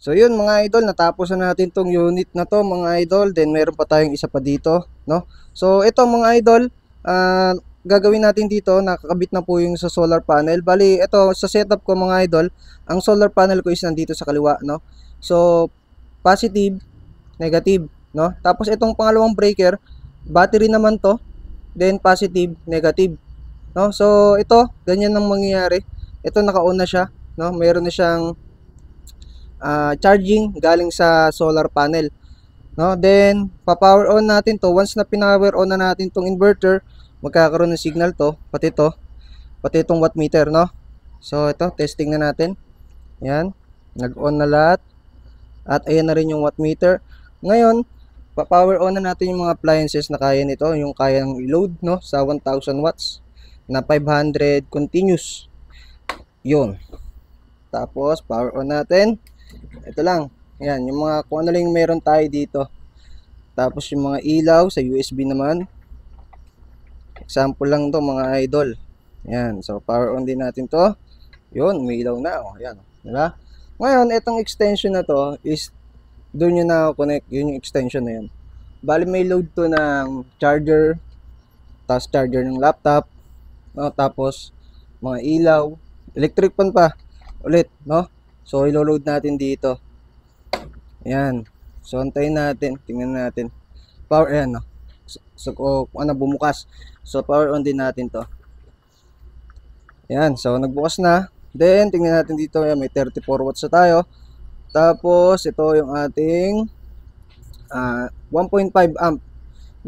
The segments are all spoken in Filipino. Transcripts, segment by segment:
So yun mga idol, natapos na natin tong unit na to mga idol. Then meron pa tayong isa pa dito, no? So ito mga idol, gagawin natin dito, nakakabit na po yung sa solar panel. Bali, ito sa setup ko mga idol, ang solar panel ko is nandito sa kaliwa, no? So positive, negative, no? Tapos itong pangalawang breaker, battery naman to, then positive, negative, no? So ito, ganyan ang mangyayari. Ito naka-on na siya, no? Meron na siyang charging galing sa solar panel, no? Then pa-power on natin to. Once na pinower on na natin tong inverter, magkakaroon ng signal to, pati itong wattmeter, no? So ito, testing na natin. Yan, nag-on na lahat. At ayan na rin yung wattmeter. Ngayon, pa-power on na natin yung mga appliances na kaya nito, yung kayang i-load, no, sa 1000 watts na 500 continuous. Yun. Tapos power on natin. Ito lang. Yan, yung mga kung ano lang meron tayo dito. Tapos yung mga ilaw sa USB naman. Example lang to mga idol. Yan, so power on din natin to. Yun, may ilaw na. Oh, yan, diba? Ngayon, itong extension na to is doon nyo na connect. Yun yung extension na yan. Bali may load to ng charger, tapos charger ng laptop, no? Tapos mga ilaw, electric pan pa ulit, no? So ilo-load natin dito. Ayan. So antayin natin, tingnan natin. Power, ayan, no? So kung ano, bumukas. So power on din natin to. Ayan, so nagbukas na. Then tingnan natin dito, ayan, may 34 watts na tayo. Tapos ito yung ating 1.5 amp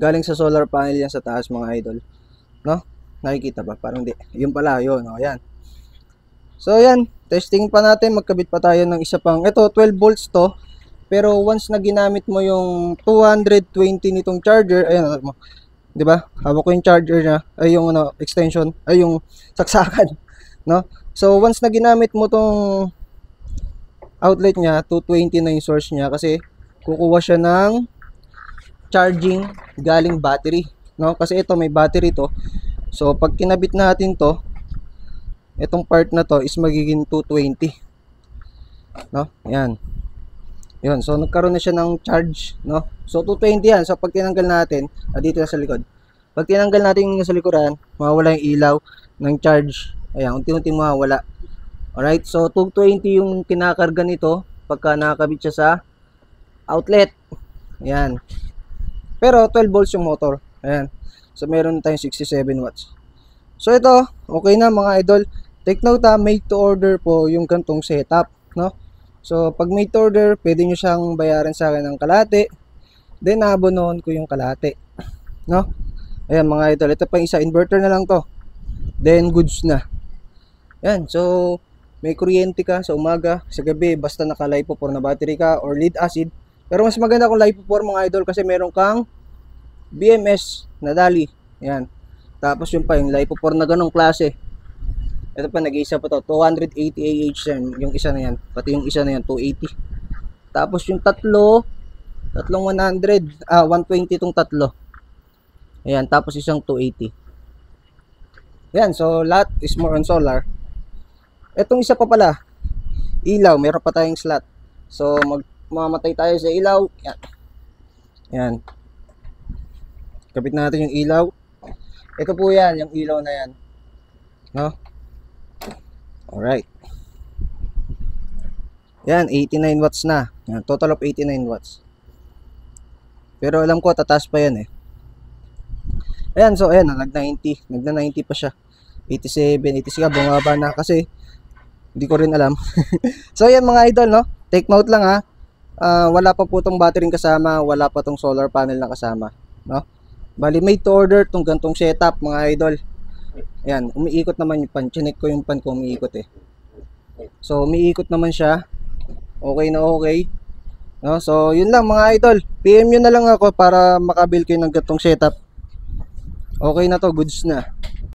galing sa solar panel yan sa taas mga idol, no? Nakikita ba? Parang di. Yun pala, yun, oh, ayan. So ayan, testing pa natin, magkabit pa tayo ng isa pang, ito 12 volts to, pero once na ginamit mo yung 220 nitong charger, ayan, di ba? Hawak ko yung charger niya, ay yung ano, extension, ay yung saksakan, no? So once na ginamit mo tong outlet niya, 220 na yung source niya kasi kukuha siya ng charging galing battery, no? Kasi ito may battery to. So pag kinabit natin to, itong part na to is magiging 220, no? Yan. Yun, so nagkaroon na siya ng charge, no? So 220 yan. So pag tinanggal natin, dito na sa likod. Pag tinanggal natin yung sa likuran, mawawala yung ilaw ng charge. Ayan, unti-unti mawawala. Alright, so 220 yung kinakarga nito pagka nakakabit siya sa outlet. Ayan. Pero 12 volts yung motor. Ayan. So meron tayong 67 watts. So ito, okay na mga idol. Take note, made to order po yung gantong setup, no? So pag made to order, pwede nyo siyang bayaran sa akin ng kalahati. Then abonohan ko yung kalahati, no? Ayan mga idol, ito pa isa, inverter na lang to. Then goods na. Yan, so may kuryente ka sa umaga, sa gabi, basta naka LiPo4 na battery ka or lead acid. Pero mas maganda kung LiPo4 mga idol kasi meron kang BMS na dali. Yan. Tapos yung pa yung LiPo4 na ganong klase. Ito pa, nag-iisa pa to, 280 AH yan, yung isa na yan. Pati yung isa na yan, 280. Tapos yung tatlong 100, 120 itong tatlo. Ayan, tapos isang 280. Yan, so lahat is more on solar. Etong isa pa pala, ilaw, meron pa tayong slot. So mamatay tayo sa ilaw. Yan. Yan. Kapit natin yung ilaw. Ito po yan, yung ilaw na yan, no? Alright. Yan, 89 watts na. Yan, total of 89 watts. Pero alam ko, tataas pa yan eh. Ayan, so ayan, nag-90. Nag-90 pa siya. 87, 86 bumaba na kasi hindi ko rin alam. So ayan mga idol, no? Take note lang ha. Wala pa po tong battery kasama, wala pa tong solar panel na kasama, no? Bali made to order tong gantong setup mga idol. Ayan, umiikot naman yung pan. Chinek ko yung pan ko, umiikot eh. So umiikot naman siya. Okay na okay, no? So yun lang mga idol, PM nyo na lang ako para makabil kayo ng gantong setup. Okay na to, goods na.